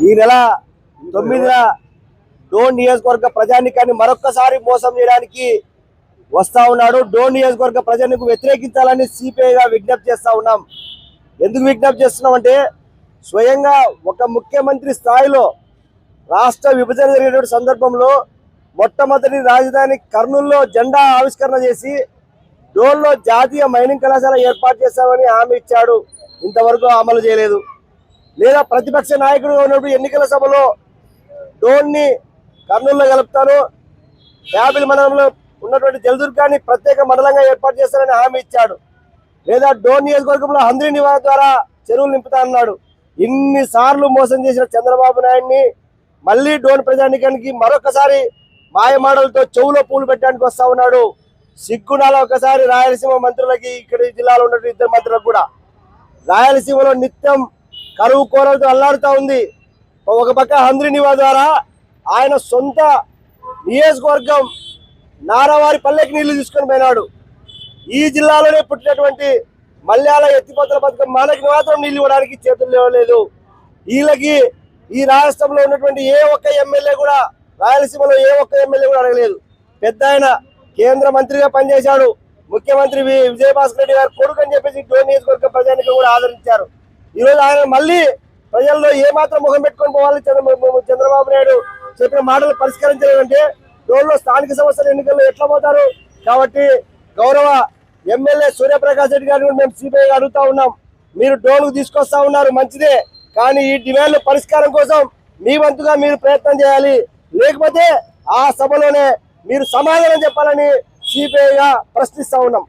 ఈ నెల 9న డోన్ నియోజకవర్గ ప్రజానికాన్ని మరొక్కసారి మోసం చేయడానికి వస్తా ఉన్నాడు. డోన్ నియోజకవర్గ ప్రజలకు వ్యతిరేకించాలని సిపిఐగా విజ్ఞప్తి చేస్తా ఉన్నాం. ఎందుకు విజ్ఞప్తి చేస్తున్నామంటే స్వయంగా ఒక ముఖ్యమంత్రి స్థాయిలో రాష్ట్ర విభజన జరిగినటువంటి సందర్భంలో మొట్టమొదటి రాజధాని కర్నూలులో జెండా ఆవిష్కరణ చేసి డోన్లో జాతీయ మైనింగ్ కళాశాల ఏర్పాటు చేస్తామని హామీ ఇచ్చాడు. ఇంతవరకు అమలు చేయలేదు. లేదా ప్రతిపక్ష నాయకుడిగా ఉన్నప్పుడు ఎన్నికల సభలో డోన్ని కర్నూలులో కలుపుతాను, యాపిల్ మండలంలో ఉన్నటువంటి జలదుర్గాన్ని ప్రత్యేక మండలంగా ఏర్పాటు చేస్తారని హామీ ఇచ్చాడు. లేదా డోన్ నియోజకవర్గంలో హంద్రీ నివారణ ద్వారా చెరువులు నింపుతా అన్నాడు. ఇన్నిసార్లు మోసం చేసిన చంద్రబాబు నాయుడిని మళ్ళీ డోన్ ప్రజానికానికి మరొకసారి మాయమాటలతో చెవులో పూలు పెట్టడానికి వస్తా ఉన్నాడు. సిగ్గునాల ఒకసారి రాయలసీమ మంత్రులకి, ఇక్కడ జిల్లాలో ఉన్న 2 మంత్రులకు కూడా. రాయలసీమలో నిత్యం కరువు కోరలతో అల్లాడుతూ ఉంది. ఒక పక్క హంద్రీ నివారణ ద్వారా ఆయన సొంత నియోజకవర్గం నారావారి పల్లెకి నీళ్లు తీసుకొని పోయినాడు. ఈ జిల్లాలోనే పుట్టినటువంటి మల్యాల ఎత్తిపోతల పథకం మనకి మాత్రం నీళ్లు ఇవ్వడానికి చేతులు లేవలేదు. వీళ్ళకి ఈ రాష్ట్రంలో ఉన్నటువంటి ఏ ఒక్క ఎమ్మెల్యే కూడా, రాయలసీమలో ఏ ఒక్క ఎమ్మెల్యే కూడా అడగలేదు. పెద్ద ఆయన కేంద్ర మంత్రిగా పనిచేశాడు. ముఖ్యమంత్రి విజయభాస్కర్ రెడ్డి గారు కొడుకు అని చెప్పేసి డోన్ నియోజకవర్గ ప్రజానికి కూడా ఆదరించారు. ఈరోజు ఆయన మళ్ళీ ప్రజల్లో ఏమాత్రం ముఖం పెట్టుకొని పోవాలి చంద్రబాబు నాయుడు చెప్పిన మాటలు పరిష్కరించాలంటే డోన్లో స్థానిక సంస్థల ఎన్నికల్లో ఎట్లా పోతారు? కాబట్టి గౌరవ ఎమ్మెల్యే సూర్యప్రకాష్ రెడ్డి గారిని మేము సిపిఐ అడుగుతా ఉన్నాం. మీరు డోన్కు తీసుకొస్తా ఉన్నారు మంచిదే, కానీ ఈ డిమాండ్ల పరిష్కారం కోసం మీ వంతుగా మీరు ప్రయత్నం చేయాలి. లేకపోతే ఆ సభలోనే మీరు సమాధానం చెప్పాలని సిపిఐగా ప్రశ్నిస్తా ఉన్నాం.